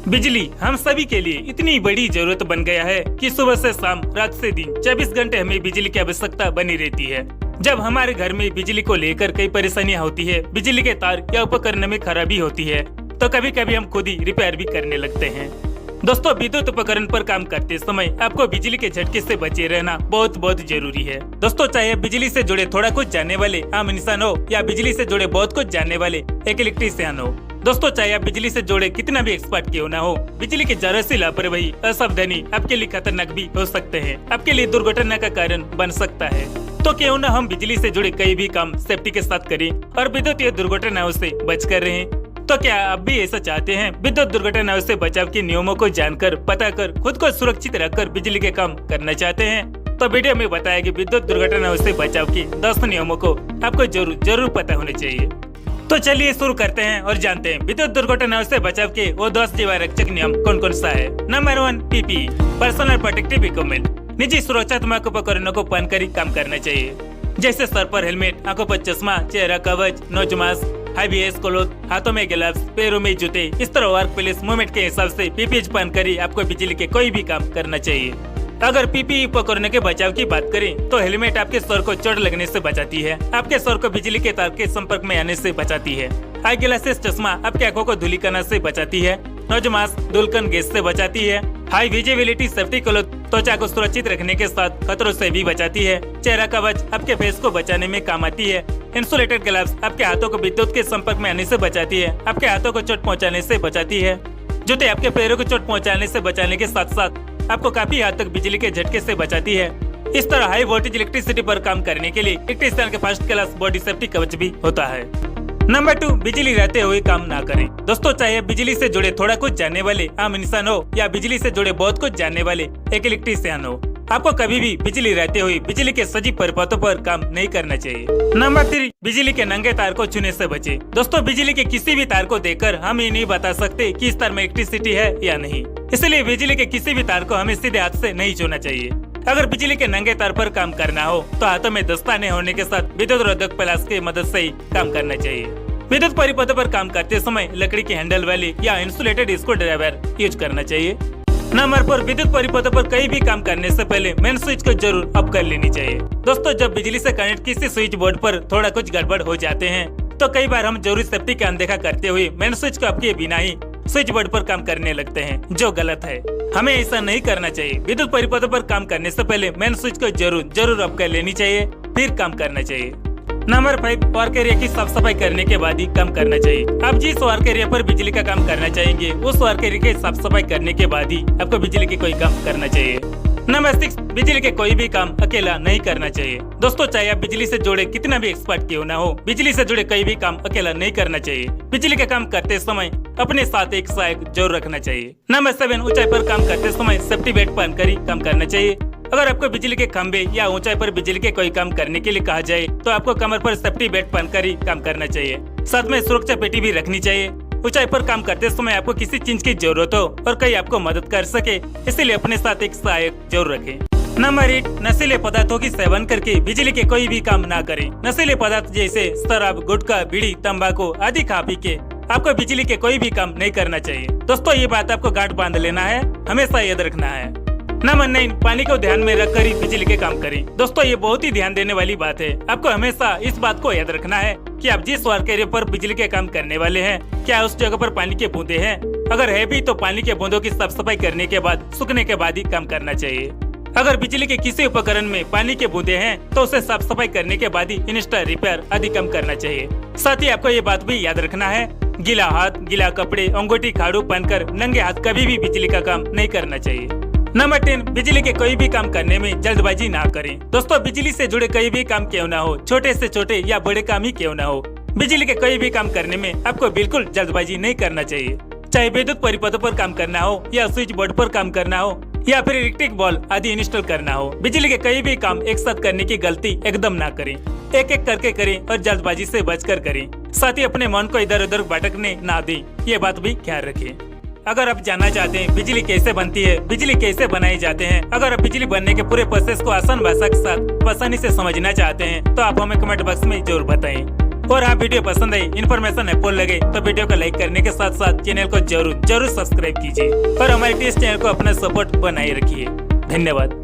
बिजली हम सभी के लिए इतनी बड़ी जरूरत बन गया है कि सुबह से शाम, रात से दिन 24 घंटे हमें बिजली की आवश्यकता बनी रहती है। जब हमारे घर में बिजली को लेकर कई परेशानियां होती है, बिजली के तार या उपकरण में खराबी होती है, तो कभी कभी हम खुद ही रिपेयर भी करने लगते हैं। दोस्तों, विद्युत उपकरण पर काम करते समय आपको बिजली के झटके से बचे रहना बहुत जरूरी है। दोस्तों, चाहे बिजली से जुड़े थोड़ा कुछ जानने वाले आम इंसान हो या बिजली से जुड़े बहुत कुछ जानने वाले एक इलेक्ट्रीशियन हो। दोस्तों, चाहे आप बिजली से जुड़े कितना भी एक्सपर्ट क्यों ना हो, बिजली की जरा सी लापरवाही, असावधानी आपके लिए खतरनाक भी हो सकते हैं, आपके लिए दुर्घटना का कारण बन सकता है। तो क्यों ना हम बिजली से जुड़े कई भी काम सेफ्टी के साथ करें और विद्युतीय दुर्घटनाओं से बच कर रहें। तो क्या आप भी ऐसा चाहते हैं? विद्युत दुर्घटनाओं से बचाव के नियमों को जानकर, पता कर, खुद को सुरक्षित रखकर बिजली के काम करना चाहते हैं? तो वीडियो में बताया कि विद्युत दुर्घटनाओं से बचाव के 10 नियमों को आपको जरूर पता होने चाहिए। तो चलिए शुरू करते हैं और जानते हैं विद्युत दुर्घटनाओं से बचाव के वो 10 जीवरक्षक नियम कौन सा है। Number 1, PPE, personal protective equipment. निजी सुरक्षात्मक उपकरणों को पहनकर ही काम करना चाहिए, जैसे सर पर हेलमेट, आंखों पर चश्मा, चेहरा कवच, nose mask, high VS cloth, हाथों में ग्लव्स, पैरों में जूते। इस तरह वर्क प्लेस मूवमेंट के हिसाब से PPE पहनकर ही आपको बिजली के कोई भी काम करना चाहिए। अगर PPE उपकरण के बचाव की बात करें तो हेलमेट आपके सर को चोट लगने से बचाती है, आपके सर को बिजली के तार के संपर्क में आने से बचाती है। आई ग्लासेस, चश्मा आपकी आंखों को धूलिकणा से बचाती है। नोज मास्क धूलकण गैस से बचाती है। हाई विजिबिलिटी सेफ्टी क्लोथ त्वचा को सुरक्षित रखने के साथ खतरों से भी बचाती है। चेहरा कवच आपके फेस को बचाने में काम आती है। इंसुलेटेड ग्लव्स आपके हाथों को विद्युत के संपर्क में आने से बचाती है, आपके हाथों को चोट पहुंचाने से बचाती है। जूते आपके पैरों को चोट पहुंचाने से बचाने के साथ साथ आपको काफी हद तक बिजली के झटके से बचाती है। इस तरह हाई वोल्टेज इलेक्ट्रिसिटी पर काम करने के लिए इलेक्ट्रीशियन के फर्स्ट क्लास बॉडी सेफ्टी कवच भी होता है। नंबर 2, बिजली रहते हुए काम ना करें। दोस्तों, चाहे बिजली से जुड़े थोड़ा कुछ जानने वाले आम इंसान हो या बिजली से जुड़े बहुत कुछ जानने वाले एक इलेक्ट्रीशियन हो, आपको कभी भी बिजली रहते हुए बिजली के सजीव परिपथों पर काम नहीं करना चाहिए। नंबर 3, बिजली के नंगे तार को छूने से बचे। दोस्तों, बिजली के किसी भी तार को देखकर हम ये नहीं बता सकते कि इस तार में इलेक्ट्रिसिटी है या नहीं, इसलिए बिजली के किसी भी तार को हमें सीधे हाथ से नहीं छूना चाहिए। अगर बिजली के नंगे तार पर काम करना हो तो हाथों में दस्ताने होने के साथ विद्युत रोधक प्लास की मदद से ही काम करना चाहिए। विद्युत परिपथों पर काम करते समय लकड़ी की हैंडल वाली या इंसुलेटेड स्क्रू ड्राइवर यूज करना चाहिए। नंबर 4, विद्युत परिपथों पर कहीं भी काम करने से पहले मेन स्विच को जरूर ऑफ कर लेनी चाहिए। दोस्तों, जब बिजली से कनेक्ट किसी स्विच बोर्ड पर थोड़ा कुछ गड़बड़ हो जाते हैं तो कई बार हम जरूरी सेफ्टी का अनदेखा करते हुए मेन स्विच को ऑफ किए बिना ही स्विच बोर्ड पर काम करने लगते हैं, जो गलत है। हमें ऐसा नहीं करना चाहिए। विद्युत परिपथों पर काम करने से पहले मेन स्विच को जरूर ऑफ कर लेनी चाहिए, फिर काम करना चाहिए। नंबर 5, वर्क एरिया की साफ सफाई करने के बाद ही काम करना चाहिए। आप जिस वर्क एरिया पर बिजली का काम करना चाहेंगे उस वर्क एरिया की साफ सफाई करने के बाद ही आपको बिजली की कोई काम करना चाहिए। नंबर 6, बिजली के कोई भी काम अकेला नहीं करना चाहिए। दोस्तों, चाहे आप बिजली से जुड़े कितना भी एक्सपर्ट क्यों ना हो, बिजली से जुड़े कोई भी काम अकेला नहीं करना चाहिए। बिजली के काम करते समय अपने साथ एक सहायक जरूर रखना चाहिए। नंबर 7, ऊंचाई पर काम करते समय सेफ्टी बेल्ट पहनकर ही काम करना चाहिए। अगर आपको बिजली के खंभे या ऊंचाई पर बिजली के कोई काम करने के लिए कहा जाए तो आपको कमर पर सेफ्टी बेल्ट पहनकर ही काम करना चाहिए। साथ में सुरक्षा पेटी भी रखनी चाहिए। ऊंचाई पर काम करते समय आपको किसी चीज की जरूरत हो और कोई आपको मदद कर सके, इसीलिए अपने साथ एक सहायक जरूर रखें। नंबर 8, नशीले पदार्थों की सेवन करके बिजली के कोई भी काम ना करें। नशीले पदार्थ जैसे शराब, गुटखा, बीड़ी, तंबाकू आदि खा पी के आपको बिजली के कोई भी काम नहीं करना चाहिए। दोस्तों, ये बात आपको गांठ बांध लेना है, हमेशा याद रखना है। नंबर 9, पानी को ध्यान में रखकर ही बिजली के काम करें। दोस्तों, ये बहुत ही ध्यान देने वाली बात है। आपको हमेशा इस बात को याद रखना है कि आप जिस वर्क एरिया पर बिजली के काम करने वाले हैं, क्या उस जगह पर पानी के बूंदे हैं? अगर है भी तो पानी के बूंदों की साफ सफाई करने के बाद, सूखने के बाद ही काम करना चाहिए। अगर बिजली के किसी उपकरण में पानी के बूंदे हैं तो उसे साफ सफाई करने के बाद ही इंस्टॉल, रिपेयर आदि काम करना चाहिए। साथ ही आपको ये बात भी याद रखना है, गीला हाथ, गीला कपड़े, अंगूठी, खाड़ू पहनकर नंगे हाथ कभी भी बिजली का काम नहीं करना चाहिए। नंबर 10, बिजली के कोई भी काम करने में जल्दबाजी ना करें। दोस्तों, बिजली से जुड़े कोई भी काम क्यों ना हो, छोटे से छोटे या बड़े काम ही क्यों ना हो, बिजली के कोई भी काम करने में आपको बिल्कुल जल्दबाजी नहीं करना चाहिए। चाहे विद्युत परिपथों पर काम करना हो या स्विच बोर्ड पर काम करना हो या फिर इलेक्ट्रिक बल्ब आदि इंस्टॉल करना हो, बिजली के कोई भी काम एक साथ करने की गलती एकदम ना करें। एक एक करके करें और जल्दबाजी से बचकर करें। साथ ही अपने मन को इधर उधर भटकने ना दें, ये बात भी ख्याल रखें। अगर आप जानना चाहते हैं बिजली कैसे बनती है, बिजली कैसे बनाए जाते हैं, अगर आप बिजली बनने के पूरे प्रोसेस को आसान भाषा के साथ आसानी से समझना चाहते हैं तो आप हमें कमेंट बॉक्स में जरूर बताएं। और हाँ, वीडियो पसंद आई, इन्फॉर्मेशन हेल्पफुल लगे तो वीडियो को लाइक करने के साथ साथ चैनल को जरूर सब्सक्राइब कीजिए और हमारे टीएस चैनल को अपना सपोर्ट बनाए रखिए। धन्यवाद।